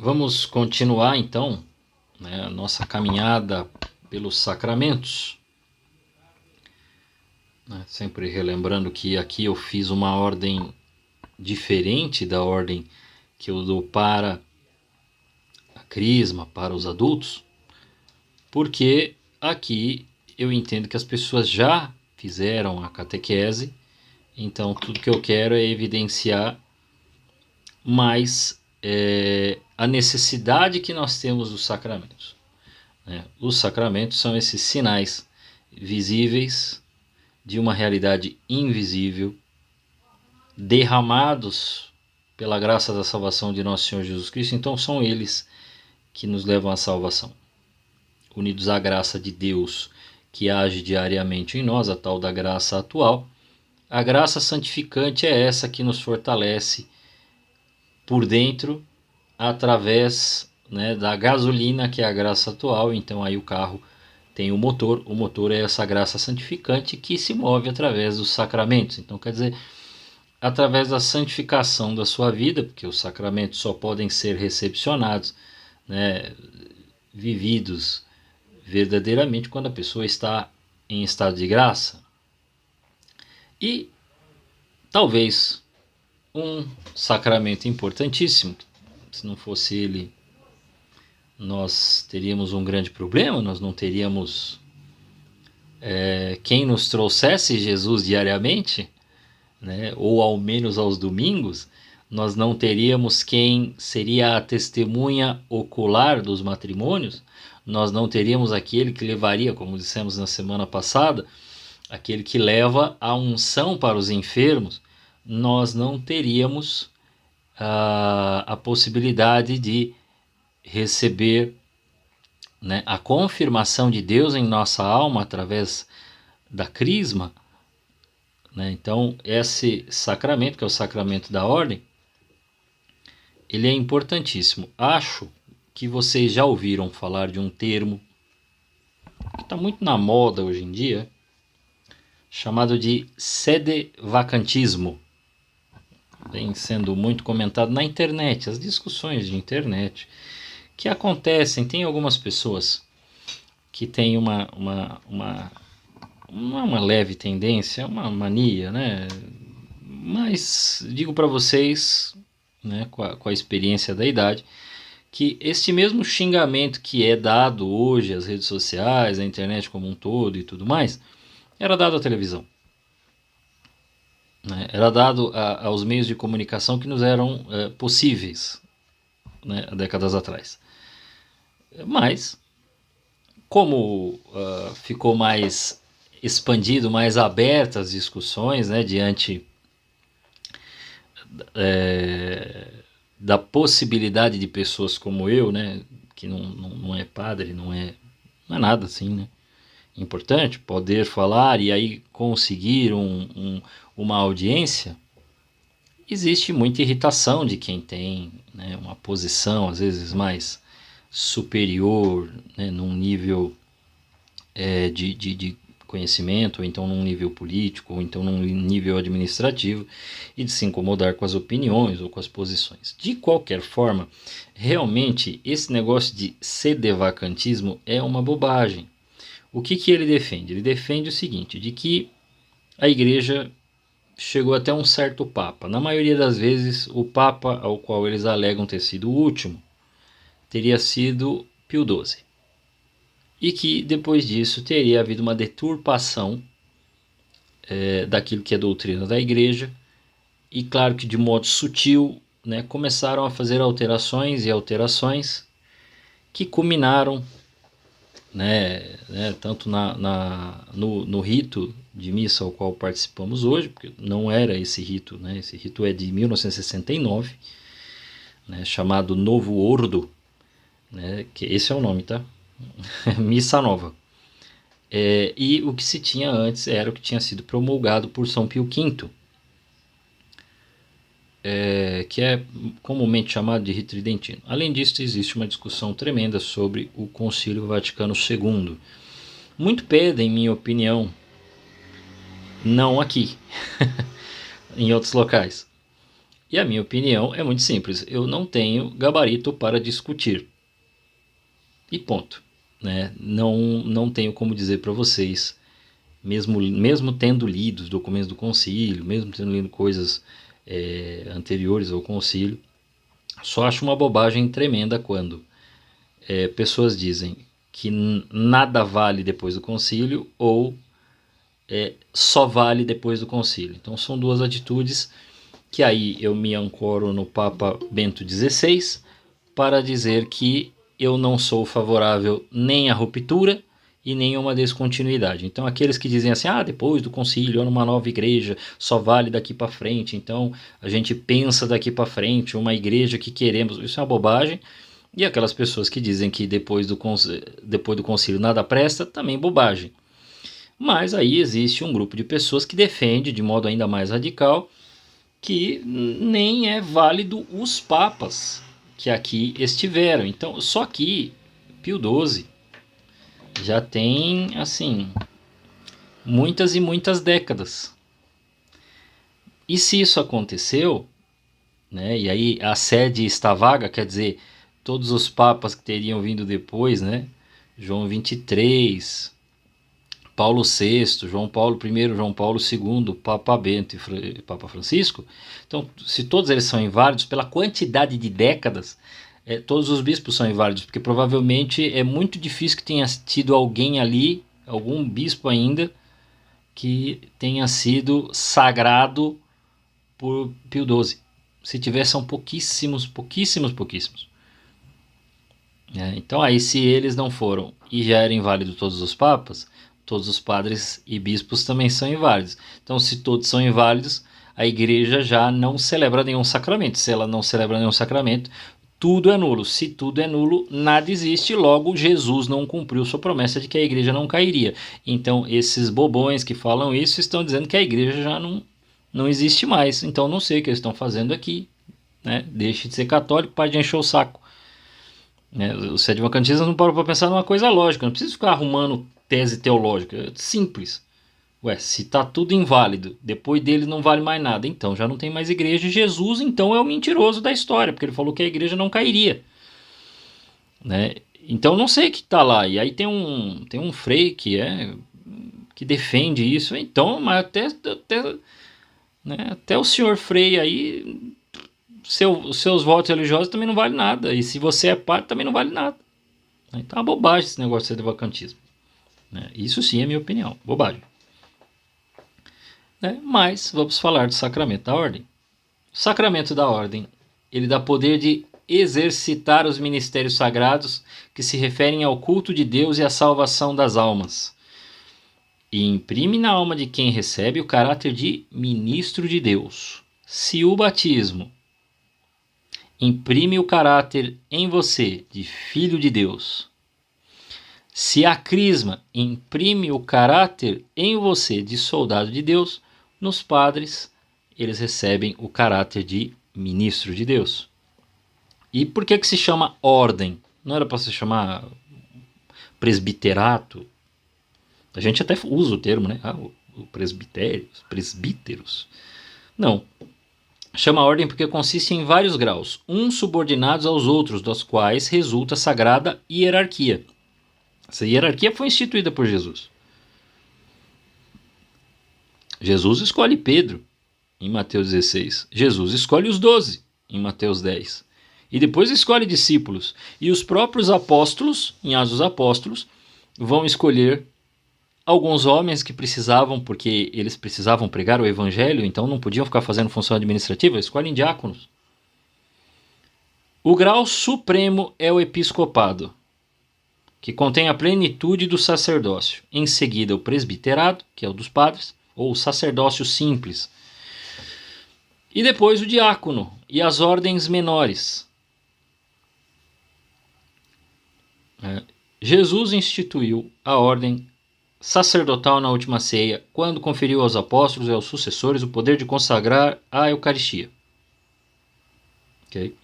Vamos continuar então, né, a nossa caminhada pelos sacramentos, né, sempre relembrando que aqui eu fiz uma ordem diferente da ordem que eu dou para a crisma, para os adultos, porque aqui eu entendo que as pessoas já fizeram a catequese, então tudo que eu quero é evidenciar mais a necessidade que nós temos dos sacramentos. Os sacramentos são esses sinais visíveis de uma realidade invisível, derramados pela graça da salvação de nosso Senhor Jesus Cristo. Então são eles que nos levam à salvação, unidos à graça de Deus que age diariamente em nós, a tal da graça atual. A graça santificante é essa que nos fortalece por dentro através, né, da gasolina, que é a graça atual. Então aí o carro tem o motor é essa graça santificante que se move através dos sacramentos. Então quer dizer, através da santificação da sua vida, porque os sacramentos só podem ser recepcionados, né, vividos verdadeiramente quando a pessoa está em estado de graça. E talvez um sacramento importantíssimo, se não fosse ele, nós teríamos um grande problema, nós não teríamos quem nos trouxesse Jesus diariamente, né, ou ao menos aos domingos. Nós não teríamos quem seria a testemunha ocular dos matrimônios, nós não teríamos aquele que levaria, como dissemos na semana passada, aquele que leva a unção para os enfermos, nós não teríamos a possibilidade de receber, né, a confirmação de Deus em nossa alma através da crisma, né? Então esse sacramento, que é o sacramento da ordem, ele é importantíssimo. Acho que vocês já ouviram falar de um termo que está muito na moda hoje em dia, chamado de sedevacantismo. Vem sendo muito comentado na internet, as discussões de internet que acontecem. Tem algumas pessoas que têm uma leve tendência, uma mania, né? Mas digo para vocês, né, com a experiência da idade, que este mesmo xingamento que é dado hoje às redes sociais, à internet como um todo e tudo mais, era dado à televisão, né? Era dado aos meios de comunicação que nos eram possíveis, né, há décadas atrás. Mas, como ficou mais expandido, mais abertas as discussões, né, diante da possibilidade de pessoas como eu, né, que não é padre, não é nada assim, né, importante, poder falar e aí conseguir uma audiência, existe muita irritação de quem tem, né, uma posição às vezes mais superior, né, num nível de conhecimento, ou então num nível político, ou então num nível administrativo, e de se incomodar com as opiniões ou com as posições. De qualquer forma, realmente esse negócio de sedevacantismo é uma bobagem. O que ele defende? Ele defende o seguinte, de que a igreja chegou até um certo papa. Na maioria das vezes, o papa ao qual eles alegam ter sido o último teria sido Pio XII. E que depois disso teria havido uma deturpação daquilo que é doutrina da igreja, e claro que de modo sutil, né, começaram a fazer alterações que culminaram, né, tanto no rito de missa ao qual participamos hoje, porque não era esse rito, né, esse rito é de 1969, né, chamado Novo Ordo, né, que esse é o nome, tá? Missa Nova. E o que se tinha antes era o que tinha sido promulgado por São Pio V, que é comumente chamado de rito tridentino. Além disso, existe uma discussão tremenda sobre o Concílio Vaticano II. Muito pedem, em minha opinião, não aqui, em outros locais, E a minha opinião é muito simples. Eu não tenho gabarito para discutir. E ponto. Né? Não tenho como dizer para vocês, mesmo tendo lido os documentos do concílio, mesmo tendo lido coisas anteriores ao concílio, só acho uma bobagem tremenda quando pessoas dizem que nada vale depois do concílio ou só vale depois do concílio. Então são duas atitudes que aí eu me ancoro no Papa Bento XVI para dizer que eu não sou favorável nem à ruptura e nem a uma descontinuidade. Então aqueles que dizem assim, depois do concílio, numa nova igreja, só vale daqui para frente, então a gente pensa daqui para frente, uma igreja que queremos, isso é uma bobagem. E aquelas pessoas que dizem que depois do concílio nada presta, também bobagem. Mas aí existe um grupo de pessoas que defende de modo ainda mais radical que nem é válido os papas que aqui estiveram. Então, só que Pio XII já tem, assim, muitas e muitas décadas. E se isso aconteceu, né, e aí a sede está vaga, quer dizer, todos os papas que teriam vindo depois, né, João XXIII, Paulo VI, João Paulo I, João Paulo II, Papa Bento e Papa Francisco. Então, se todos eles são inválidos, pela quantidade de décadas, todos os bispos são inválidos, porque provavelmente é muito difícil que tenha tido alguém ali, algum bispo ainda, que tenha sido sagrado por Pio XII. Se tiver, são pouquíssimos. Então aí, se eles não foram e já eram inválidos todos os papas, todos os padres e bispos também são inválidos. Então, se todos são inválidos, a igreja já não celebra nenhum sacramento. Se ela não celebra nenhum sacramento, tudo é nulo. Se tudo é nulo, nada existe. Logo, Jesus não cumpriu sua promessa de que a igreja não cairia. Então, esses bobões que falam isso estão dizendo que a igreja já não existe mais. Então, não sei o que eles estão fazendo aqui. Né? Deixe de ser católico, pare de encher o saco. Né? Os sedvacantistas não param para pensar numa coisa lógica. Não precisa ficar arrumando tese teológica. É simples. Se está tudo inválido, depois dele não vale mais nada, então já não tem mais igreja. Jesus, então, é o mentiroso da história, porque ele falou que a igreja não cairia. Né? Então, não sei o que está lá. E aí tem um frei que defende isso. Então, mas até o senhor frei aí, seus votos religiosos também não valem nada. E se você é padre, também não vale nada. Então é uma bobagem esse negócio de sedvacantismo. Isso sim é minha opinião, bobagem. Mas vamos falar do sacramento da ordem. O sacramento da ordem, ele dá poder de exercitar os ministérios sagrados que se referem ao culto de Deus e à salvação das almas. E imprime na alma de quem recebe o caráter de ministro de Deus. Se o batismo imprime o caráter em você de filho de Deus, se a crisma imprime o caráter em você de soldado de Deus, nos padres eles recebem o caráter de ministro de Deus. E por que se chama ordem? Não era para se chamar presbiterato? A gente até usa o termo, né? O presbitério, os presbíteros. Não. Chama ordem porque consiste em vários graus, uns subordinados aos outros, dos quais resulta a sagrada hierarquia. Essa hierarquia foi instituída por Jesus. Jesus escolhe Pedro, em Mateus 16. Jesus escolhe os 12, em Mateus 10. E depois escolhe discípulos. E os próprios apóstolos, em Atos dos Apóstolos, vão escolher alguns homens que precisavam, porque eles precisavam pregar o evangelho, então não podiam ficar fazendo função administrativa, escolhem diáconos. O grau supremo é o episcopado, que contém a plenitude do sacerdócio. Em seguida, o presbiterado, que é o dos padres, ou o sacerdócio simples. E depois o diácono e as ordens menores. Jesus instituiu a ordem sacerdotal na última ceia, quando conferiu aos apóstolos e aos sucessores o poder de consagrar a Eucaristia. Okay?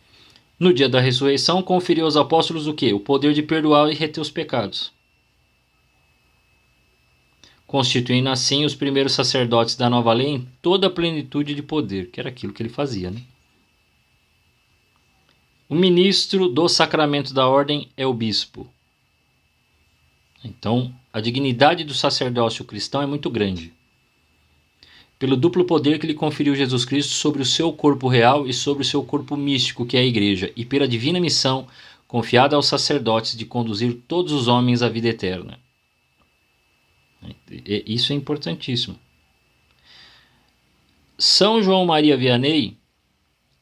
No dia da ressurreição, conferiu aos apóstolos o quê? O poder de perdoar e reter os pecados. Constituindo assim os primeiros sacerdotes da nova lei em toda a plenitude de poder, que era aquilo que ele fazia. Né? O ministro do sacramento da ordem é o bispo. Então, a dignidade do sacerdócio cristão é muito grande, pelo duplo poder que lhe conferiu Jesus Cristo sobre o seu corpo real e sobre o seu corpo místico, que é a igreja, e pela divina missão confiada aos sacerdotes de conduzir todos os homens à vida eterna. Isso é importantíssimo. São João Maria Vianney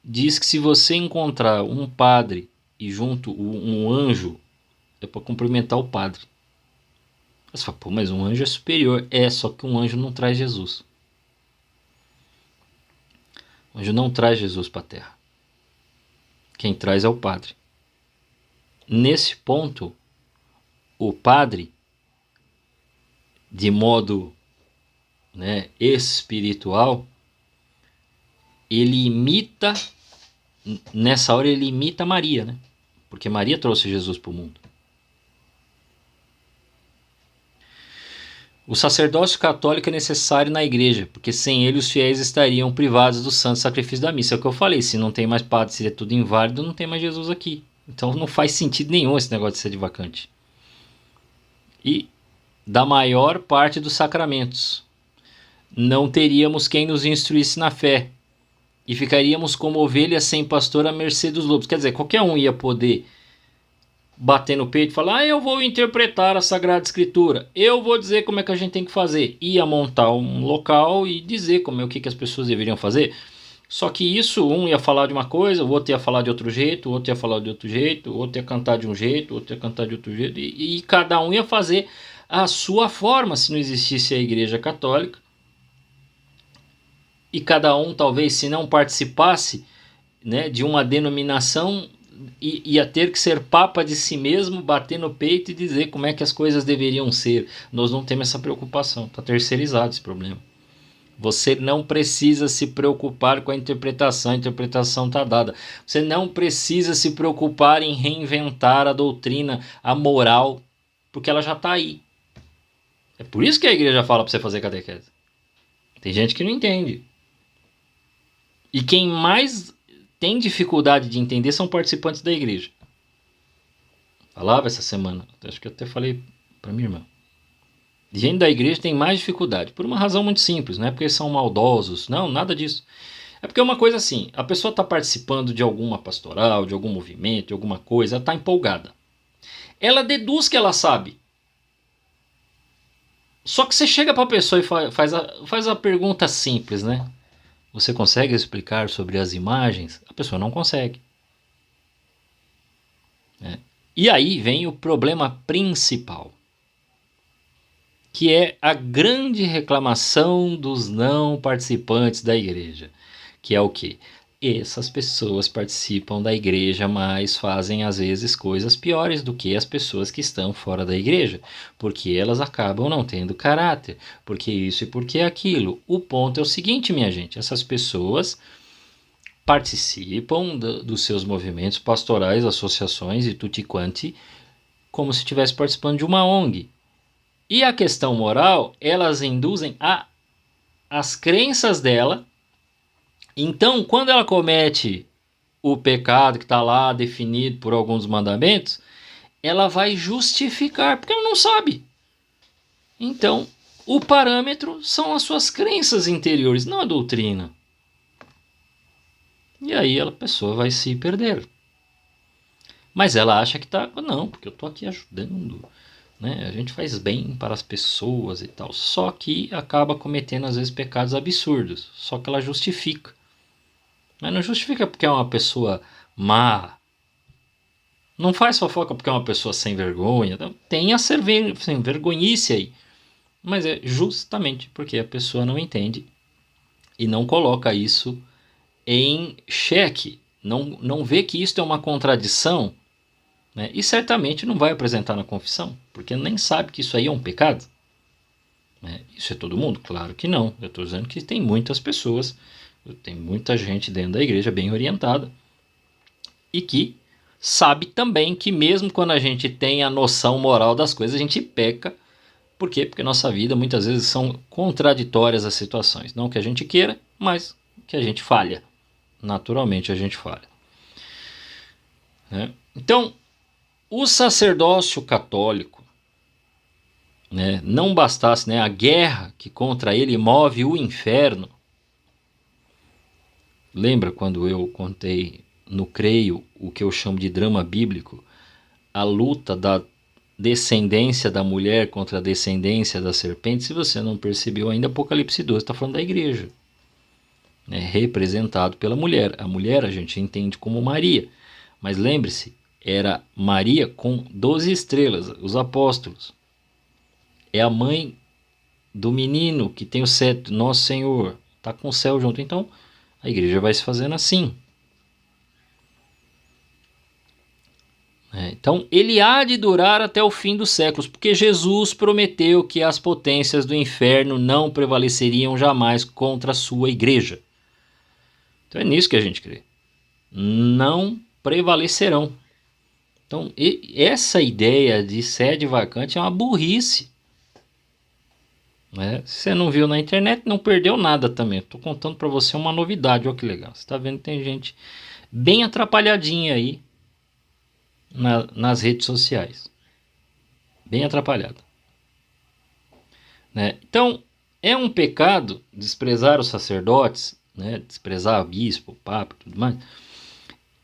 diz que se você encontrar um padre e junto um anjo, é para cumprimentar o padre. Você fala, pô, mas um anjo é superior. É, só que um anjo não traz Jesus. O anjo não traz Jesus para a terra. Quem traz é o padre. Nesse ponto, o padre, de modo, espiritual, ele imita, nessa hora ele imita Maria, né? Porque Maria trouxe Jesus para o mundo. O sacerdócio católico é necessário na igreja, porque sem ele os fiéis estariam privados do santo sacrifício da missa. É o que eu falei, se não tem mais padre, se é tudo inválido, não tem mais Jesus aqui. Então não faz sentido nenhum esse negócio de ser divagante. E da maior parte dos sacramentos, não teríamos quem nos instruísse na fé, e ficaríamos como ovelhas sem pastor à mercê dos lobos. Quer dizer, qualquer um ia poder bater no peito e falar, eu vou interpretar a Sagrada Escritura, eu vou dizer como é que a gente tem que fazer. Ia montar um local e dizer o que as pessoas deveriam fazer. Só que isso, um ia falar de uma coisa, o outro ia falar de outro jeito, o outro ia falar de outro jeito, o outro ia cantar de um jeito, o outro ia cantar de outro jeito, e cada um ia fazer a sua forma se não existisse a Igreja Católica. E cada um, talvez, se não participasse, de uma denominação, ia ter que ser papa de si mesmo, bater no peito e dizer como é que as coisas deveriam ser. Nós não temos essa preocupação, está terceirizado esse problema. Você não precisa se preocupar com a interpretação está dada. Você não precisa se preocupar em reinventar a doutrina, a moral, porque ela já está aí. É por isso que a igreja fala para você fazer catequese. Tem gente que não entende. E quem mais tem dificuldade de entender são participantes da igreja. Falava essa semana, acho que eu até falei para minha irmã. Gente da igreja tem mais dificuldade, por uma razão muito simples, não é porque são maldosos, não, nada disso. É porque é uma coisa assim, a pessoa está participando de alguma pastoral, de algum movimento, de alguma coisa, ela está empolgada. Ela deduz que ela sabe. Só que você chega para a pessoa e faz a pergunta simples, né? Você consegue explicar sobre as imagens? A pessoa não consegue. E aí vem o problema principal, que é a grande reclamação dos não participantes da igreja, que é o quê? Essas pessoas participam da igreja, mas fazem às vezes coisas piores do que as pessoas que estão fora da igreja, porque elas acabam não tendo caráter, porque isso e porque aquilo. O ponto é o seguinte, minha gente, essas pessoas participam dos seus movimentos pastorais, associações e tutti quanti, como se estivesse participando de uma ONG. E a questão moral, elas induzem as crenças dela. Então, quando ela comete o pecado que está lá definido por alguns mandamentos, ela vai justificar, porque ela não sabe. Então, o parâmetro são as suas crenças interiores, não a doutrina. E aí a pessoa vai se perder. Mas ela acha que está... Não, porque eu estou aqui ajudando. A gente faz bem para as pessoas e tal. Só que acaba cometendo às vezes pecados absurdos. Só que ela justifica. Mas não justifica porque é uma pessoa má. Não faz fofoca porque é uma pessoa sem vergonha. Tem a sem vergonhice aí. Mas é justamente porque a pessoa não entende e não coloca isso em xeque. Não vê que isso é uma contradição. E certamente não vai apresentar na confissão, porque nem sabe que isso aí é um pecado. Isso é todo mundo? Claro que não. Eu estou dizendo que tem muitas pessoas, tem muita gente dentro da igreja bem orientada e que sabe também que mesmo quando a gente tem a noção moral das coisas, a gente peca. Por quê? Porque nossa vida muitas vezes são contraditórias as situações. Não que a gente queira, mas que a gente falha. Naturalmente a gente falha. né? Então, o sacerdócio católico, né, não bastasse, né, a guerra que contra ele move o inferno. Lembra quando eu contei no Creio o que eu chamo de drama bíblico? A luta da descendência da mulher contra a descendência da serpente. Se você não percebeu ainda, Apocalipse 12 está falando da igreja, né, representado pela mulher. A mulher a gente entende como Maria, mas lembre-se, era Maria com 12 estrelas, os apóstolos. É a mãe do menino que tem o cetro, nosso Senhor, está com o céu junto. Então, a igreja vai se fazendo assim. Então, ele há de durar até o fim dos séculos, porque Jesus prometeu que as potências do inferno não prevaleceriam jamais contra a sua igreja. Então, é nisso que a gente crê. Não prevalecerão. Então, essa ideia de sede vacante é uma burrice. Se você não viu na internet, não perdeu nada também. Estou contando para você uma novidade. Olha que legal. Você está vendo que tem gente bem atrapalhadinha aí nas redes sociais. Bem atrapalhada. Então, é um pecado desprezar os sacerdotes, desprezar o bispo, o papa e tudo mais.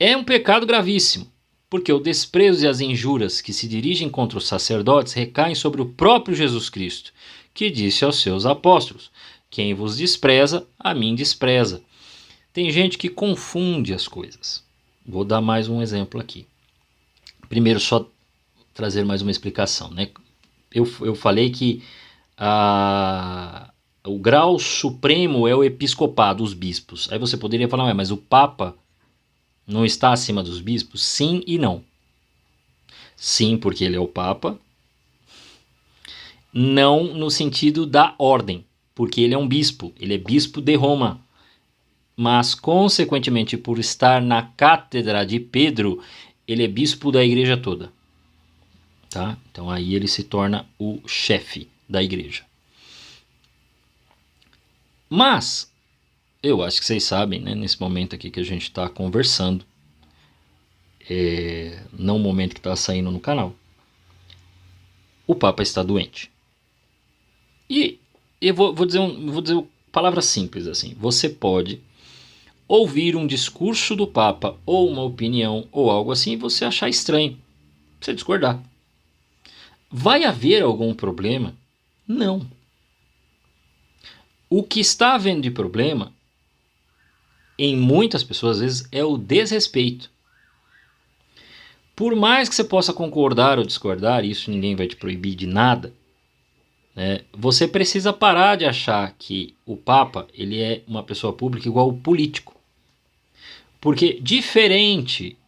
É um pecado gravíssimo, porque o desprezo e as injúrias que se dirigem contra os sacerdotes recaem sobre o próprio Jesus Cristo, que disse aos seus apóstolos: quem vos despreza, a mim despreza. Tem gente que confunde as coisas. Vou dar mais um exemplo aqui. Primeiro, só trazer mais uma explicação. Eu falei que o grau supremo é o episcopado, os bispos. Aí você poderia falar, mas o Papa não está acima dos bispos? Sim e não. Sim, porque ele é o Papa. Não no sentido da ordem, porque ele é um bispo. Ele é bispo de Roma. Mas, consequentemente, por estar na cátedra de Pedro, ele é bispo da igreja toda. Tá? Então aí ele se torna o chefe da igreja. Mas, eu acho que vocês sabem, nesse momento aqui que a gente está conversando, não o momento que está saindo no canal, o Papa está doente. E eu vou dizer palavras simples assim. Você pode ouvir um discurso do Papa ou uma opinião ou algo assim e você achar estranho, você discordar. Vai haver algum problema? Não. O que está havendo de problema em muitas pessoas às vezes é o desrespeito. Por mais que você possa concordar ou discordar, isso ninguém vai te proibir de nada, você precisa parar de achar que o Papa ele é uma pessoa pública igual o político. Porque diferente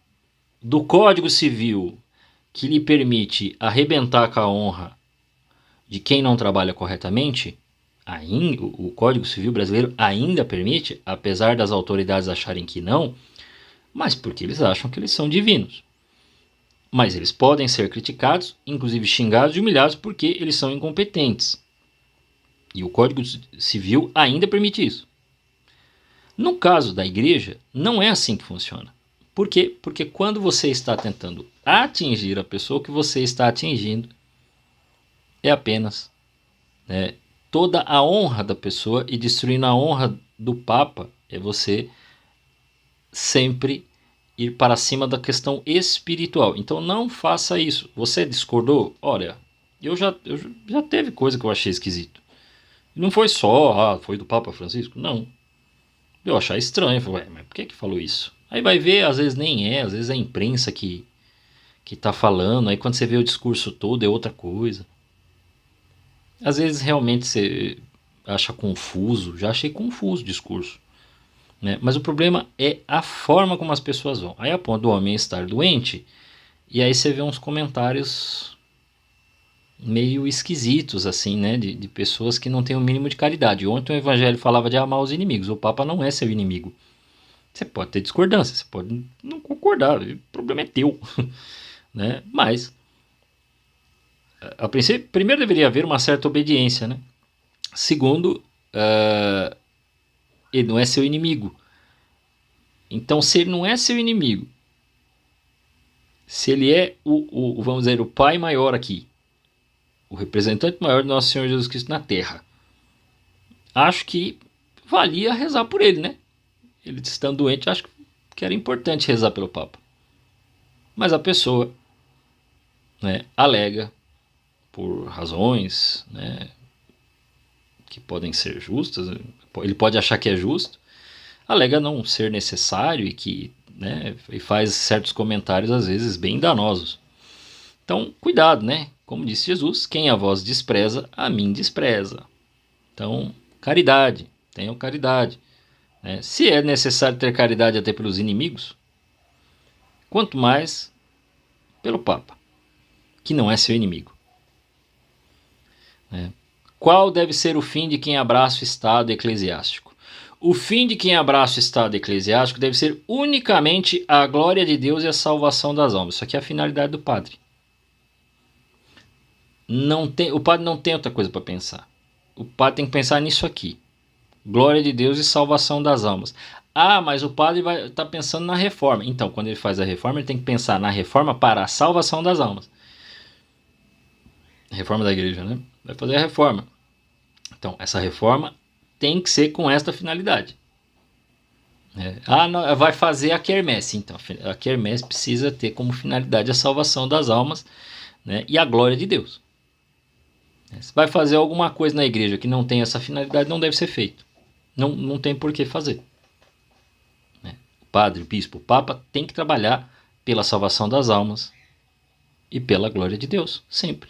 do Código Civil que lhe permite arrebentar com a honra de quem não trabalha corretamente, o Código Civil brasileiro ainda permite, apesar das autoridades acharem que não, mas porque eles acham que eles são divinos. Mas eles podem ser criticados, inclusive xingados e humilhados porque eles são incompetentes. E o Código Civil ainda permite isso. No caso da igreja, não é assim que funciona. Por quê? Porque quando você está tentando atingir a pessoa, o que você está atingindo é apenas toda a honra da pessoa, e destruindo a honra do Papa é você sempre ir para cima da questão espiritual. Então não faça isso. Você discordou? Olha, eu já teve coisa que eu achei esquisito. Não foi só, foi do Papa Francisco? Não. Eu achei estranho. Falei, mas por que falou isso? Aí vai ver, às vezes nem às vezes é a imprensa que tá falando. Aí quando você vê o discurso todo é outra coisa. Às vezes realmente você acha confuso. Já achei confuso o discurso. Mas o problema é a forma como as pessoas vão. Aí a ponto do homem estar doente, e aí você vê uns comentários meio esquisitos assim, de pessoas que não têm o mínimo de caridade. Ontem o evangelho falava de amar os inimigos. O Papa não é seu inimigo. Você pode ter discordância, você pode não concordar, o problema é teu. Mas a princípio, primeiro deveria haver uma certa obediência. Segundo, ele não é seu inimigo. Então, se ele não é seu inimigo se ele é vamos dizer, o pai maior aqui, o representante maior do nosso Senhor Jesus Cristo na terra, acho que valia rezar por ele, né? Ele estando doente, acho que era importante rezar pelo Papa. Mas a pessoa, né, alega, por razões, né, que podem ser justas, ele pode achar que é justo, alega não ser necessário e que, né, e faz certos comentários às vezes bem danosos. Então, cuidado, né? Como disse Jesus, quem a vós despreza, a mim despreza. Então, caridade, tenham caridade. Né? Se é necessário ter caridade até pelos inimigos, quanto mais pelo Papa, que não é seu inimigo. Né? Qual deve ser o fim de quem abraça o Estado eclesiástico? O fim de quem abraça o Estado eclesiástico deve ser unicamente a glória de Deus e a salvação das almas. Isso aqui é a finalidade do padre. O padre não tem outra coisa para pensar. O padre tem que pensar nisso aqui. Glória de Deus e salvação das almas. Ah, mas o padre vai estar pensando na reforma. Então, quando ele faz a reforma, ele tem que pensar na reforma para a salvação das almas. Reforma da igreja, né? Vai fazer a reforma. Então, essa reforma tem que ser com esta finalidade. Não, vai fazer a quermesse. Então, a quermesse precisa ter como finalidade a salvação das almas, né, e a glória de Deus. Se vai fazer alguma coisa na igreja que não tem essa finalidade, não deve ser feito. Não tem por que fazer. O padre, o bispo, o papa tem que trabalhar pela salvação das almas e pela glória de Deus, sempre.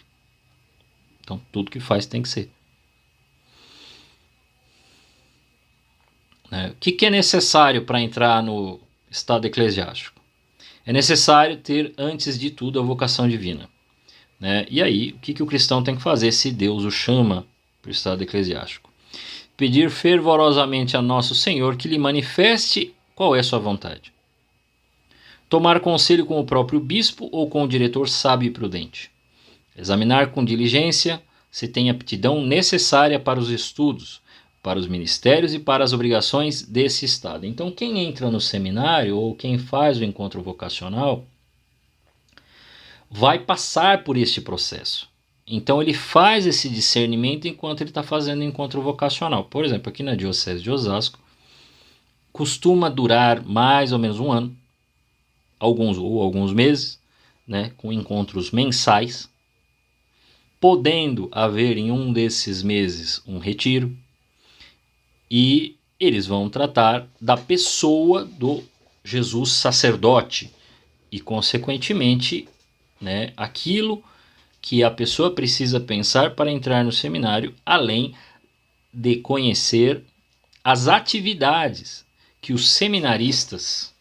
Então, tudo que faz tem que ser. O que é necessário para entrar no estado eclesiástico? É necessário ter, antes de tudo, a vocação divina. E aí, o que o cristão tem que fazer se Deus o chama para o estado eclesiástico? Pedir fervorosamente a nosso Senhor que lhe manifeste qual é a sua vontade. Tomar conselho com o próprio bispo ou com o diretor sábio e prudente. Examinar com diligência se tem aptidão necessária para os estudos, para os ministérios e para as obrigações desse estado. Então, quem entra no seminário ou quem faz o encontro vocacional vai passar por este processo. Então, ele faz esse discernimento enquanto ele está fazendo o encontro vocacional. Por exemplo, aqui na Diocese de Osasco, costuma durar mais ou menos um ano, alguns meses, né, com encontros mensais, podendo haver em um desses meses um retiro, e eles vão tratar da pessoa do Jesus sacerdote e, consequentemente, né, aquilo que a pessoa precisa pensar para entrar no seminário, além de conhecer as atividades que os seminaristas,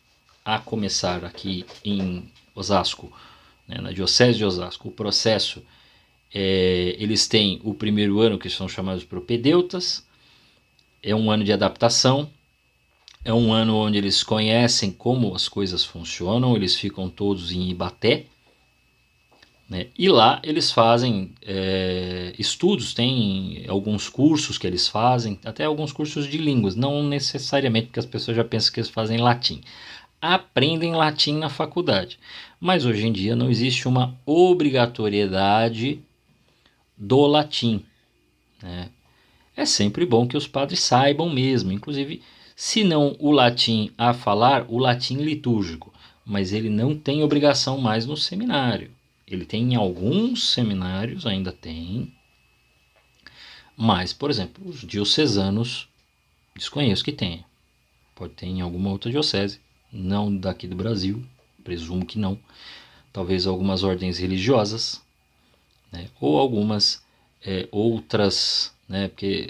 a começar aqui em Osasco, né, na Diocese de Osasco, o processo, eles têm o primeiro ano, que são chamados propedeutas, é um ano de adaptação, é um ano onde eles conhecem como as coisas funcionam, eles ficam todos em Ibaté, né? E lá eles fazem estudos, tem alguns cursos que eles fazem, até alguns cursos de línguas, não necessariamente porque as pessoas já pensam que eles fazem latim. Aprendem latim na faculdade, mas hoje em dia não existe uma obrigatoriedade do latim, né? É sempre bom que os padres saibam mesmo, inclusive, se não o latim a falar, o latim litúrgico, mas ele não tem obrigação mais no seminário. Ele tem em alguns seminários, ainda tem, mas, por exemplo, os diocesanos, desconheço que tenha. Pode ter em alguma outra diocese, não daqui do Brasil, presumo que não. Talvez algumas ordens religiosas, né, ou algumas outras, né, porque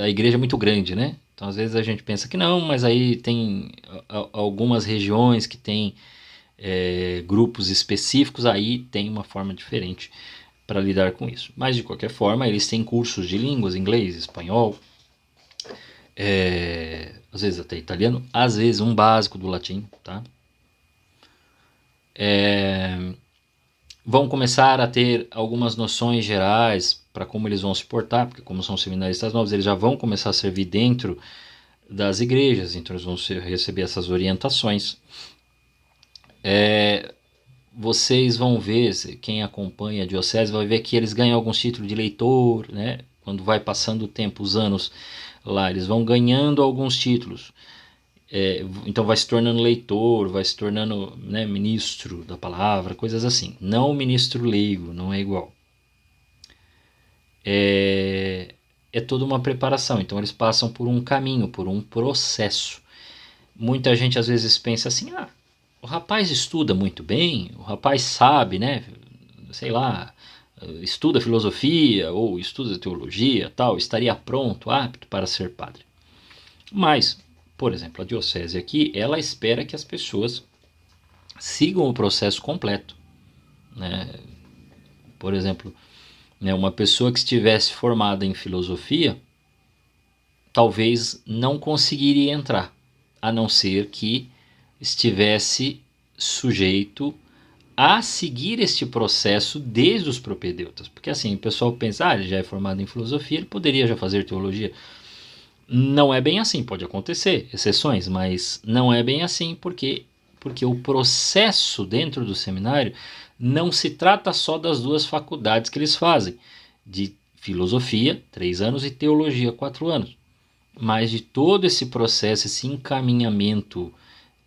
a igreja é muito grande, né? Então, às vezes a gente pensa que não, mas aí tem algumas regiões que tem grupos específicos, aí tem uma forma diferente para lidar com isso. Mas, de qualquer forma, eles têm cursos de línguas, inglês, espanhol, às vezes até italiano, às vezes um básico do latim, tá? Vão começar a ter algumas noções gerais para como eles vão se portar, porque como são seminaristas novos, eles já vão começar a servir dentro das igrejas, então eles vão receber essas orientações. vocês vão ver, quem acompanha a diocese vai ver que eles ganham alguns títulos de leitor, né? Quando vai passando o tempo, os anos lá, eles vão ganhando alguns títulos. Então vai se tornando leitor, vai se tornando, né, ministro da palavra, coisas assim. Não ministro leigo, não é igual. É toda uma preparação. Então eles passam por um caminho, por um processo. Muita gente às vezes pensa assim, o rapaz estuda muito bem, o rapaz sabe, né, sei lá, estuda filosofia ou estuda teologia, tal, estaria pronto, apto para ser padre. Mas, por exemplo, a diocese aqui, ela espera que as pessoas sigam o processo completo, né? Por exemplo, né, uma pessoa que estivesse formada em filosofia, talvez não conseguiria entrar, a não ser que estivesse sujeito a seguir este processo desde os propedeutas. Porque assim, o pessoal pensa, ele já é formado em filosofia, ele poderia já fazer teologia. Não é bem assim, pode acontecer, exceções, mas não é bem assim porque o processo dentro do seminário não se trata só das duas faculdades que eles fazem, de filosofia, 3 anos, e teologia, 4 anos, mas de todo esse processo, esse encaminhamento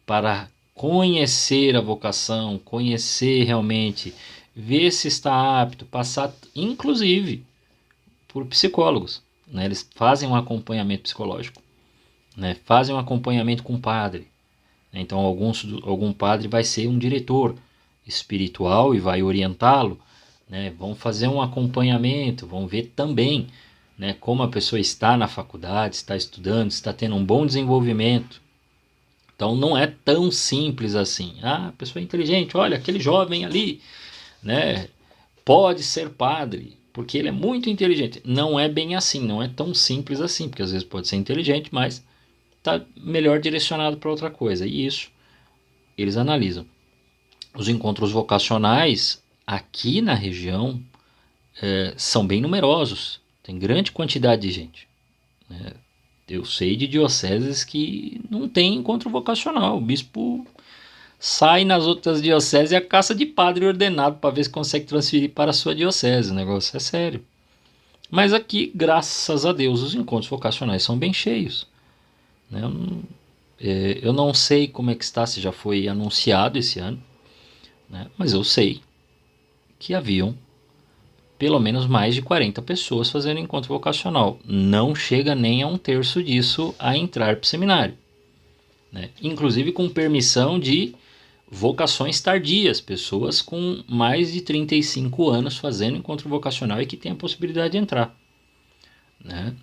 para conhecer a vocação, conhecer realmente, ver se está apto, passar inclusive por psicólogos. Né? Eles fazem um acompanhamento psicológico, né? Fazem um acompanhamento com o padre. Então algum padre vai ser um diretor espiritual e vai orientá-lo. Né? Vão fazer um acompanhamento, vão ver também, né, como a pessoa está na faculdade, está estudando, está tendo um bom desenvolvimento. Então não é tão simples assim. A pessoa é inteligente, olha, aquele jovem ali, né, pode ser padre, porque ele é muito inteligente. Não é bem assim, não é tão simples assim, porque às vezes pode ser inteligente, mas está melhor direcionado para outra coisa. E isso eles analisam. Os encontros vocacionais aqui na região são bem numerosos, tem grande quantidade de gente. Né? Eu sei de dioceses que não tem encontro vocacional. O bispo sai nas outras dioceses e a caça de padre ordenado para ver se consegue transferir para a sua diocese. O negócio é sério. Mas aqui, graças a Deus, os encontros vocacionais são bem cheios. Né? Eu não sei como é que está, se já foi anunciado esse ano, né? Mas eu sei que haviam pelo menos mais de 40 pessoas fazendo encontro vocacional. Não chega nem a 1/3 disso a entrar para o seminário. Né? Inclusive com permissão de vocações tardias, pessoas com mais de 35 anos fazendo encontro vocacional e que tem a possibilidade de entrar. Né?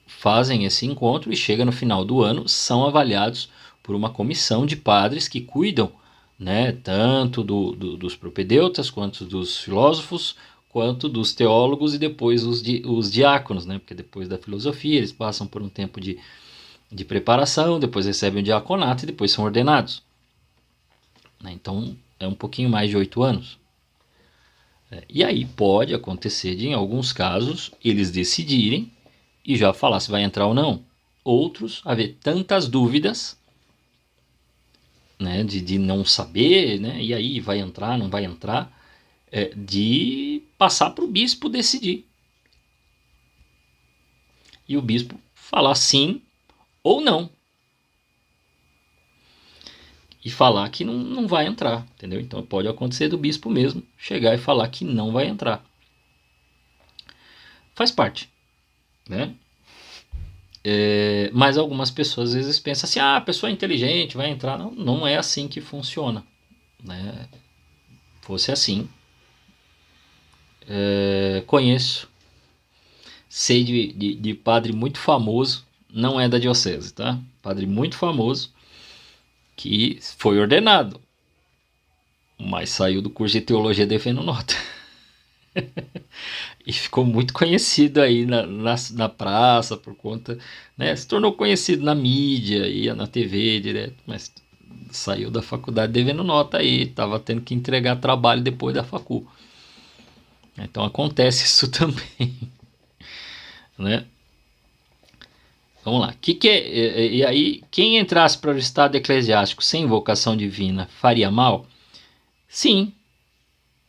Fazem esse encontro e chega no final do ano, são avaliados por uma comissão de padres que cuidam, né, tanto dos propedeutas, quanto dos filósofos, quanto dos teólogos e depois os diáconos, né, porque depois da filosofia eles passam por um tempo de preparação, depois recebem o diaconato e depois são ordenados. Então é um pouquinho mais de 8 anos. E aí pode acontecer de, em alguns casos, eles decidirem e já falar se vai entrar ou não. Outros, haver tantas dúvidas, né, de não saber, né, e aí vai entrar, não vai entrar, de passar para o bispo decidir. E o bispo falar sim ou não. E falar que não vai entrar, entendeu? Então pode acontecer do bispo mesmo chegar e falar que não vai entrar. Faz parte, né? Mas algumas pessoas às vezes pensam assim, a pessoa é inteligente, vai entrar. Não, não é assim que funciona. Né? Fosse assim, conheço, sei de padre muito famoso, não é da diocese, tá? Padre muito famoso, que foi ordenado, mas saiu do curso de teologia devendo nota. E ficou muito conhecido aí na praça por conta, né? Se tornou conhecido na mídia, ia na TV direto, mas saiu da faculdade devendo nota aí, tava tendo que entregar trabalho depois da facu. Então acontece isso também, né? Vamos lá. E aí, quem entrasse para o estado eclesiástico sem vocação divina faria mal? Sim,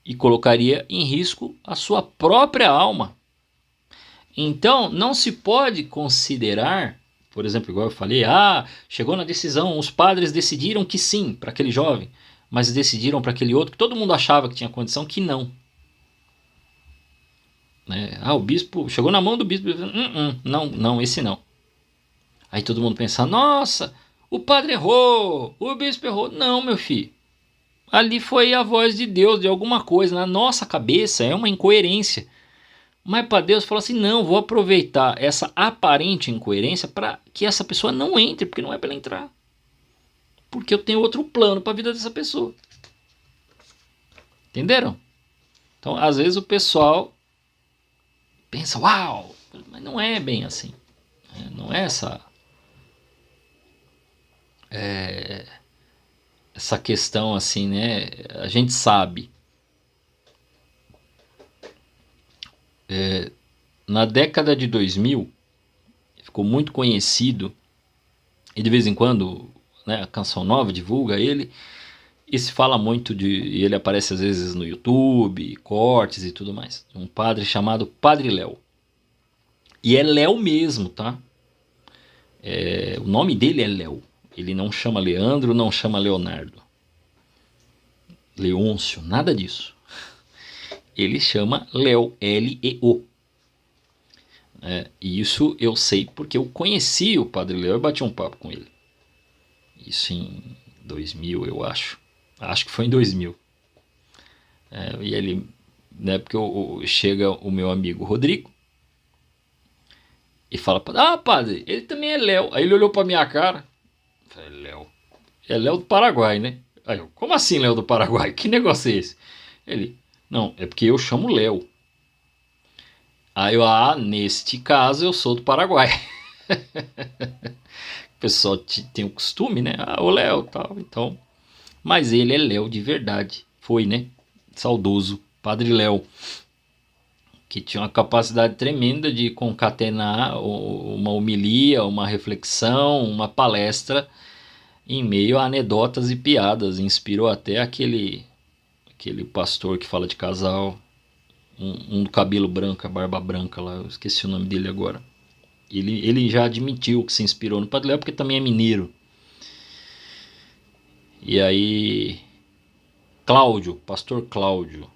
e colocaria em risco a sua própria alma. Então, não se pode considerar, por exemplo, igual eu falei, chegou na decisão, os padres decidiram que sim para aquele jovem, mas decidiram para aquele outro que todo mundo achava que tinha condição que não. Né? O bispo chegou na mão do bispo, não, esse não. Aí todo mundo pensa, nossa, o padre errou, o bispo errou. Não, meu filho. Ali foi a voz de Deus, de alguma coisa. Na nossa cabeça é uma incoerência. Mas para Deus falou assim, não, vou aproveitar essa aparente incoerência para que essa pessoa não entre, porque não é para ela entrar. Porque eu tenho outro plano para a vida dessa pessoa. Entenderam? Então, às vezes o pessoal pensa, uau, mas não é bem assim. Não é essa questão assim, né? A gente sabe. Na década de 2000, ficou muito conhecido, e de vez em quando, né, a Canção Nova divulga ele, e se fala muito e ele aparece às vezes no YouTube, cortes e tudo mais. Um padre chamado Padre Léo. E é Léo mesmo, tá? O nome dele é Léo. Ele não chama Leandro, não chama Leonardo, Leôncio, nada disso. Ele chama Léo, L-E-O. E isso eu sei porque eu conheci o Padre Léo e bati um papo com ele. Isso em 2000, eu acho. Acho que foi em 2000. E ele, né, porque chega o meu amigo Rodrigo e fala, padre, ele também é Léo. Aí ele olhou pra minha cara. Falei, Léo. É Léo do Paraguai, né? Aí eu, como assim Léo do Paraguai? Que negócio é esse? Ele, não, é porque eu chamo Léo. Aí eu, neste caso eu sou do Paraguai. O pessoal tem o costume, né? O Léo tal, então. Mas ele é Léo de verdade. Foi, né? Saudoso Padre Léo, que tinha uma capacidade tremenda de concatenar uma homilia, uma reflexão, uma palestra em meio a anedotas e piadas. Inspirou até aquele pastor que fala de casal, um do cabelo branco, a barba branca lá, eu esqueci o nome dele agora. Ele já admitiu que se inspirou no Padre Léo porque também é mineiro. E aí, Cláudio, pastor Cláudio,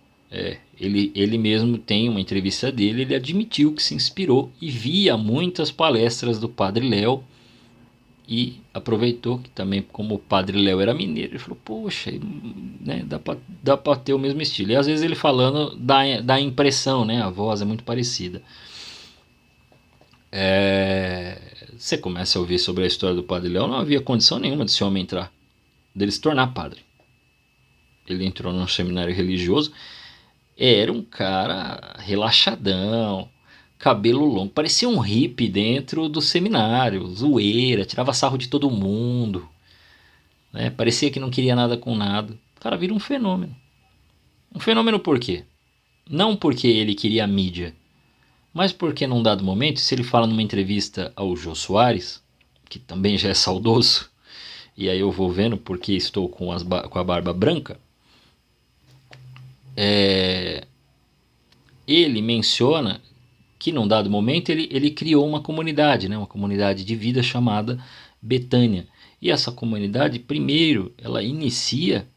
ele mesmo tem uma entrevista dele, ele admitiu que se inspirou e via muitas palestras do Padre Léo e aproveitou que também, como o Padre Léo era mineiro, ele falou, poxa, né, dá pra ter o mesmo estilo. E às vezes ele falando dá impressão, né, a voz é muito parecida. Você começa a ouvir sobre a história do Padre Léo, não havia condição nenhuma desse homem entrar, dele se tornar padre. Ele entrou num seminário religioso, era um cara relaxadão, cabelo longo, parecia um hippie dentro do seminário, zoeira, tirava sarro de todo mundo, né? Parecia que não queria nada com nada. O cara vira um fenômeno. Um fenômeno por quê? Não porque ele queria a mídia, mas porque num dado momento, se ele fala numa entrevista ao Jô Soares, que também já é saudoso, e aí eu vou vendo porque estou com a barba branca, ele menciona que num dado momento ele criou uma comunidade, né, uma comunidade de vida chamada Betânia. E essa comunidade, primeiro, ela inicia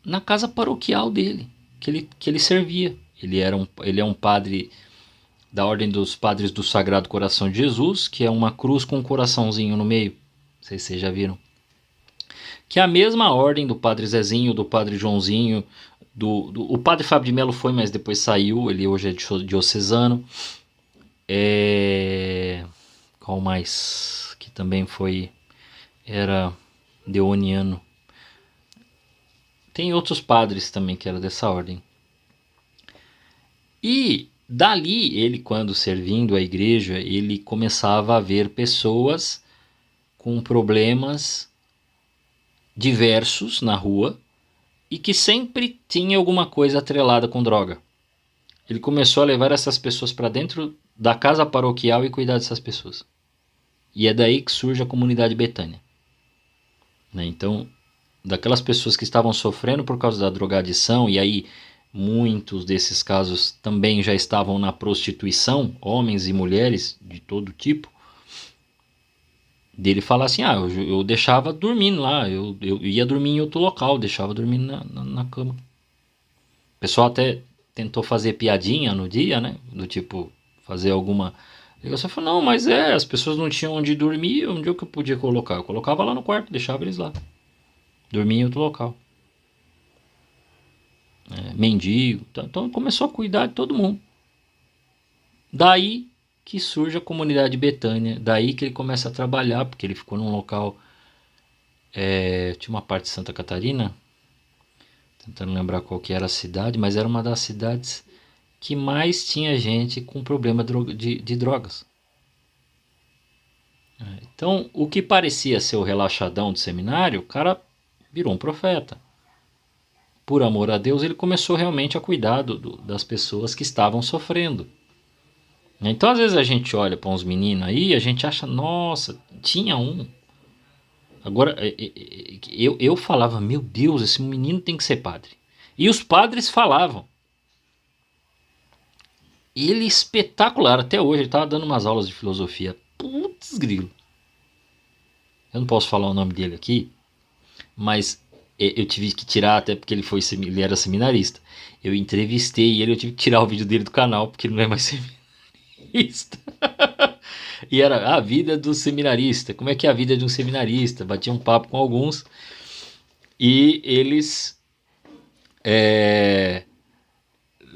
na casa paroquial dele, que ele servia. Ele é um padre da Ordem dos Padres do Sagrado Coração de Jesus, que é uma cruz com um coraçãozinho no meio. Não sei se vocês já viram. Que é a mesma ordem do Padre Zezinho, do Padre Joãozinho, o Padre Fábio de Melo foi, mas depois saiu, ele hoje é diocesano. Qual mais? Que também era deoniano. Tem outros padres também que eram dessa ordem. E dali, ele quando servindo a igreja, ele começava a ver pessoas com problemas diversos na rua e que sempre tinha alguma coisa atrelada com droga. Ele começou a levar essas pessoas para dentro da casa paroquial e cuidar dessas pessoas. E é daí que surge a comunidade Betânia. Né? Então, daquelas pessoas que estavam sofrendo por causa da drogadição, e aí muitos desses casos também já estavam na prostituição, homens e mulheres de todo tipo, dele falar assim, eu deixava dormindo lá, eu ia dormir em outro local, deixava dormindo na cama. O pessoal até tentou fazer piadinha no dia, né? Do tipo, fazer alguma... Você falou, não, mas as pessoas não tinham onde dormir, onde é que eu podia colocar? Eu colocava lá no quarto, deixava eles lá. Dormia em outro local. Mendigo. Então começou a cuidar de todo mundo. Daí que surge a comunidade Betânia. Daí que ele começa a trabalhar, porque ele ficou num local... tinha uma parte de Santa Catarina, tentando lembrar qual que era a cidade, mas era uma das cidades que mais tinha gente com problema de drogas. Então, o que parecia ser o relaxadão do seminário, o cara virou um profeta. Por amor a Deus, ele começou realmente a cuidar das pessoas que estavam sofrendo. Então, às vezes a gente olha para uns meninos aí, a gente acha, nossa, tinha um. Agora, eu falava, meu Deus, esse menino tem que ser padre. E os padres falavam. Ele é espetacular, até hoje, ele estava dando umas aulas de filosofia. Putz, grilo. Eu não posso falar o nome dele aqui, mas eu tive que tirar, até porque ele era seminarista. Eu entrevistei ele, eu tive que tirar o vídeo dele do canal, porque ele não é mais seminarista. E era a vida do seminarista. Como é que é a vida de um seminarista? Batia um papo com alguns e eles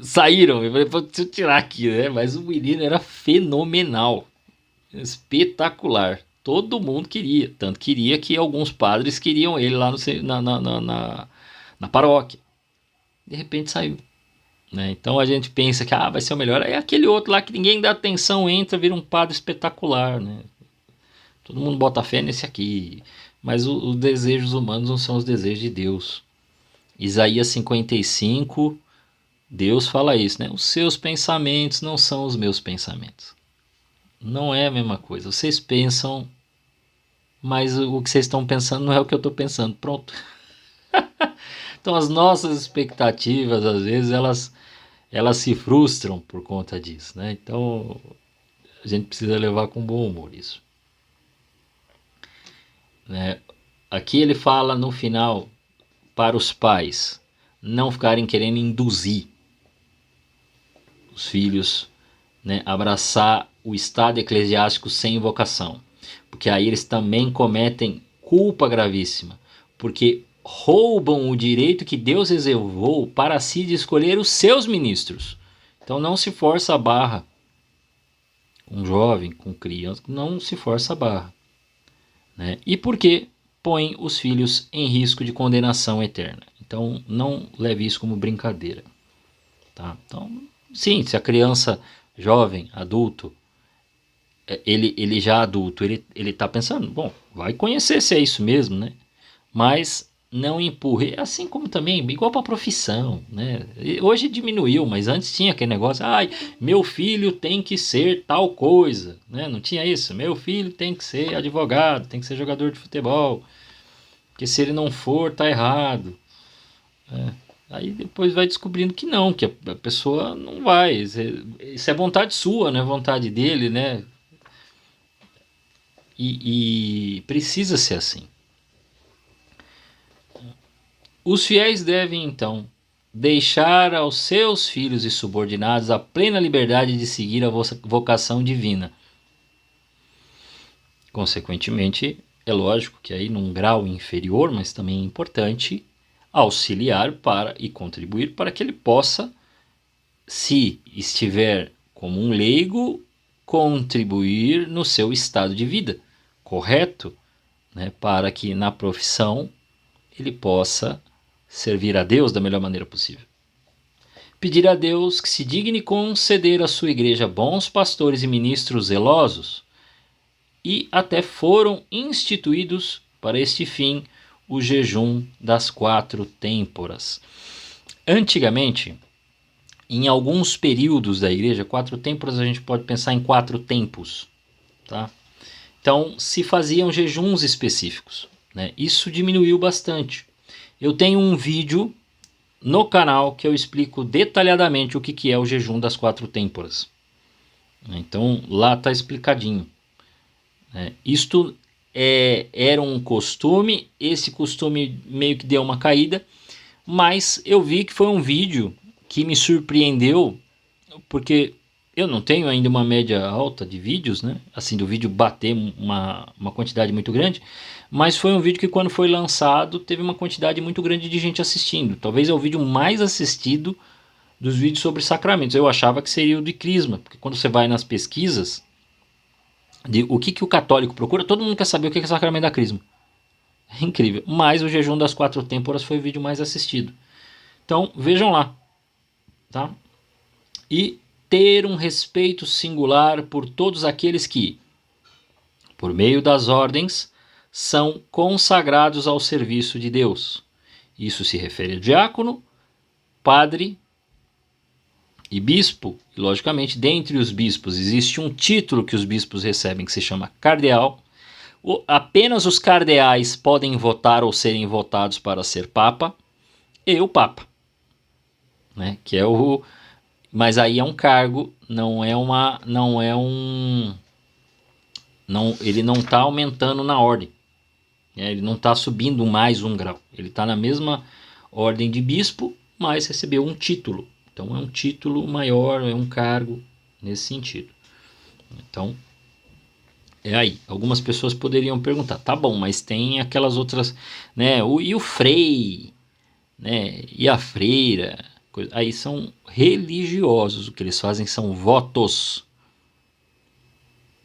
saíram. Eu falei, deixa eu tirar aqui, né? Mas o menino era fenomenal, espetacular. Todo mundo queria, tanto queria que alguns padres queriam ele lá na paróquia. De repente saiu. Né? Então a gente pensa que vai ser o melhor. Aí aquele outro lá que ninguém dá atenção entra, vira um padre espetacular. Né? Todo mundo bota fé nesse aqui. Mas os desejos humanos não são os desejos de Deus. Isaías 55, Deus fala isso, né? Os seus pensamentos não são os meus pensamentos. Não é a mesma coisa. Vocês pensam, mas o que vocês estão pensando não é o que eu estou pensando. Pronto. Então as nossas expectativas, às vezes, elas se frustram por conta disso, né? Então a gente precisa levar com bom humor isso. Né? Aqui ele fala no final para os pais não ficarem querendo induzir os filhos, né, abraçar o estado eclesiástico sem vocação, porque aí eles também cometem culpa gravíssima, porque roubam o direito que Deus reservou para si de escolher os seus ministros. Então não se força a barra com jovem, com criança, não se força a barra, né? E porque põe os filhos em risco de condenação eterna. Então não leve isso como brincadeira, tá? Então, sim, se a criança, jovem, adulto, ele já adulto, ele tá pensando, bom, vai conhecer se é isso mesmo, né? Mas não empurre, assim como também, igual para profissão, né? Hoje diminuiu, mas antes tinha aquele negócio, meu filho tem que ser tal coisa, né? Não tinha isso, meu filho tem que ser advogado, tem que ser jogador de futebol, porque se ele não for, tá errado. Aí depois vai descobrindo que não, que a pessoa não vai, isso é vontade sua, não é vontade dele, né? E precisa ser assim. Os fiéis devem, então, deixar aos seus filhos e subordinados a plena liberdade de seguir a vocação divina. Consequentemente, é lógico que aí num grau inferior, mas também importante, auxiliar para e contribuir para que ele possa, se estiver como um leigo, contribuir no seu estado de vida correto, né, para que na profissão ele possa servir a Deus da melhor maneira possível. Pedir a Deus que se digne conceder à sua igreja bons pastores e ministros zelosos, e até foram instituídos para este fim o jejum das 4 têmporas. Antigamente, em alguns períodos da igreja, 4 têmporas a gente pode pensar em 4 tempos, tá? Então se faziam jejuns específicos, né? Isso diminuiu bastante. Eu tenho um vídeo no canal que eu explico detalhadamente o que é o jejum das 4 têmporas. Então lá está explicadinho. Isto era um costume, esse costume meio que deu uma caída, mas eu vi que foi um vídeo que me surpreendeu, porque eu não tenho ainda uma média alta de vídeos, né? Assim, do vídeo bater uma quantidade muito grande, mas foi um vídeo que quando foi lançado teve uma quantidade muito grande de gente assistindo. Talvez é o vídeo mais assistido dos vídeos sobre sacramentos. Eu achava que seria o de Crisma, porque quando você vai nas pesquisas de o que o católico procura, todo mundo quer saber o que é sacramento da Crisma. É incrível. Mas o jejum das 4 têmporas foi o vídeo mais assistido. Então vejam lá, tá? E ter um respeito singular por todos aqueles que, por meio das ordens, são consagrados ao serviço de Deus. Isso se refere a diácono, padre e bispo. E, logicamente, dentre os bispos existe um título que os bispos recebem que se chama cardeal. Apenas os cardeais podem votar ou serem votados para ser papa, e o papa, né? Que é o... Mas aí é um cargo, ele não está aumentando na ordem, né? Ele não está subindo mais um grau, ele está na mesma ordem de bispo, mas recebeu um título. Então é um título maior, é um cargo nesse sentido. Então é aí. Algumas pessoas poderiam perguntar, tá bom, mas tem aquelas outras, né? E o frei, né? E a freira? Aí são religiosos, o que eles fazem são votos,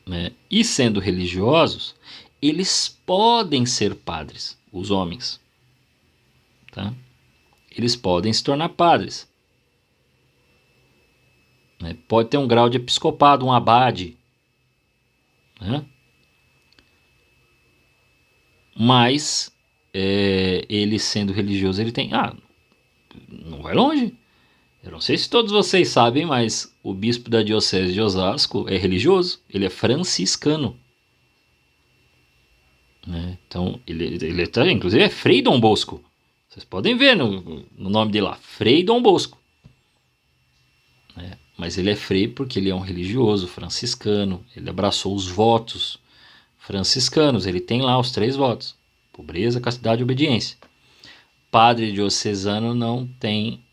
né? E sendo religiosos, eles podem ser padres, os homens, tá? Eles podem se tornar padres, né? Pode ter um grau de episcopado, um abade, né? Mas ele sendo religioso, ele tem... não vai longe. Eu não sei se todos vocês sabem, mas o bispo da diocese de Osasco é religioso. Ele é franciscano, né? Então, inclusive é Frei Dom Bosco. Vocês podem ver no nome dele lá, Frei Dom Bosco, né? Mas ele é frei porque ele é um religioso franciscano. Ele abraçou os votos franciscanos. Ele tem lá os 3 votos: pobreza, castidade e obediência. Padre diocesano não tem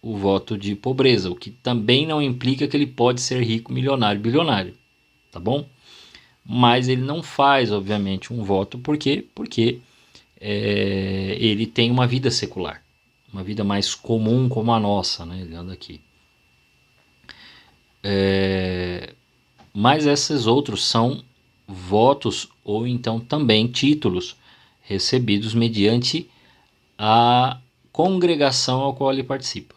o voto de pobreza, o que também não implica que ele pode ser rico, milionário, bilionário, tá bom? Mas ele não faz, obviamente, um voto, porque ele tem uma vida secular, uma vida mais comum como a nossa, né? Ele anda aqui. Mas esses outros são votos ou então também títulos recebidos mediante a congregação ao qual ele participa,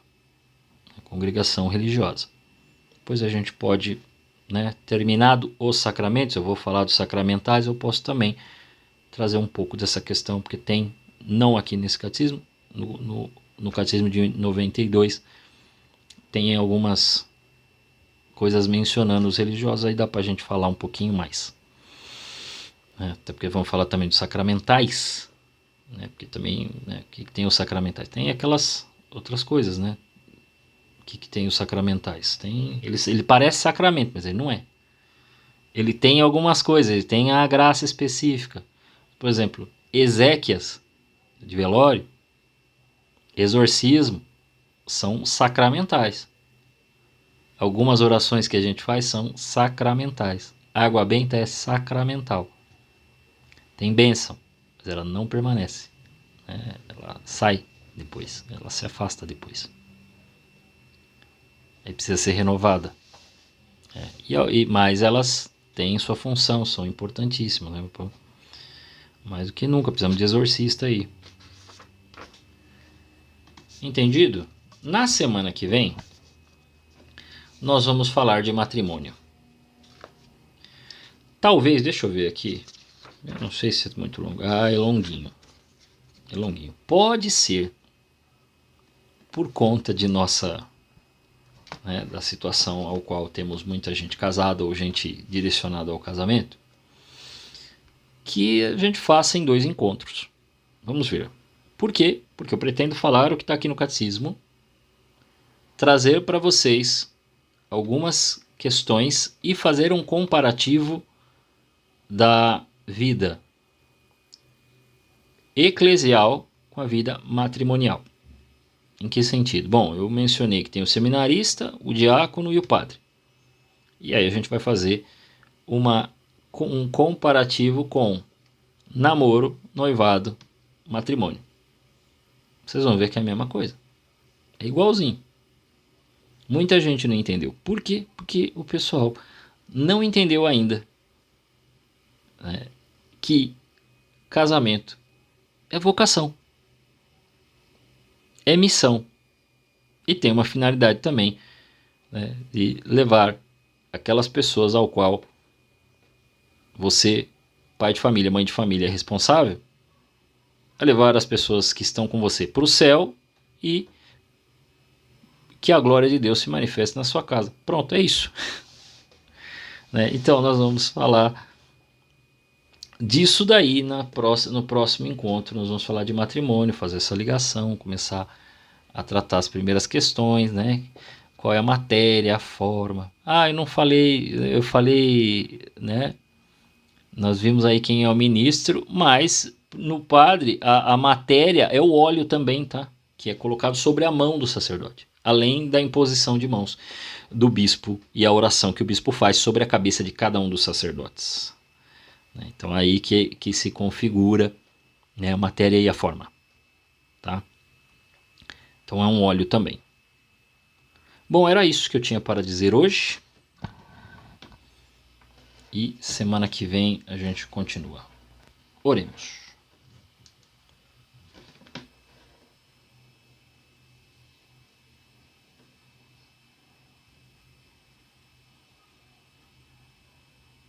a congregação religiosa. Depois a gente pode, né, terminado os sacramentos, eu vou falar dos sacramentais, eu posso também trazer um pouco dessa questão, porque tem, não aqui nesse catecismo, no catecismo de 92, tem algumas coisas mencionando os religiosos, aí dá pra gente falar um pouquinho mais, né? Até porque vamos falar também dos sacramentais, né? Porque também, né, o que tem os sacramentais? Tem aquelas outras coisas, né? O que tem os sacramentais? Ele parece sacramento, mas ele não é. Ele tem algumas coisas, ele tem a graça específica. Por exemplo, exéquias de velório, exorcismo, são sacramentais. Algumas orações que a gente faz são sacramentais. Água benta é sacramental. Tem bênção, mas ela não permanece, né? Ela sai depois, ela se afasta depois. Aí precisa ser renovada. Mas elas têm sua função, são importantíssimas, né? Mais do que nunca, precisamos de exorcista aí. Entendido? Na semana que vem, nós vamos falar de matrimônio. Talvez, deixa eu ver aqui. Eu não sei se é muito longo. É longuinho. É longuinho. Pode ser, por conta de nossa... né, da situação ao qual temos muita gente casada ou gente direcionada ao casamento, que a gente faça em 2 encontros. Vamos ver. Por quê? Porque eu pretendo falar o que está aqui no Catecismo, trazer para vocês algumas questões e fazer um comparativo da vida eclesial com a vida matrimonial. Em que sentido? Bom, eu mencionei que tem o seminarista, o diácono e o padre. E aí a gente vai fazer um comparativo com namoro, noivado, matrimônio. Vocês vão ver que é a mesma coisa. É igualzinho. Muita gente não entendeu. Por quê? Porque o pessoal não entendeu ainda, né, que casamento é vocação, é missão e tem uma finalidade também, né, de levar aquelas pessoas ao qual você, pai de família, mãe de família, é responsável, a levar as pessoas que estão com você para o céu e que a glória de Deus se manifeste na sua casa. Pronto, é isso. Né? Então nós vamos falar disso daí no próximo encontro. Nós vamos falar de matrimônio, fazer essa ligação, começar a tratar as primeiras questões, né? Qual é a matéria, a forma. Ah, eu falei, né? Nós vimos aí quem é o ministro, mas no padre a matéria é o óleo também, tá? Que é colocado sobre a mão do sacerdote, além da imposição de mãos do bispo e a oração que o bispo faz sobre a cabeça de cada um dos sacerdotes. Então aí que se configura, né, a matéria e a forma, tá? Então é um óleo também. Bom, era isso que eu tinha para dizer hoje. E semana que vem a gente continua. Oremos.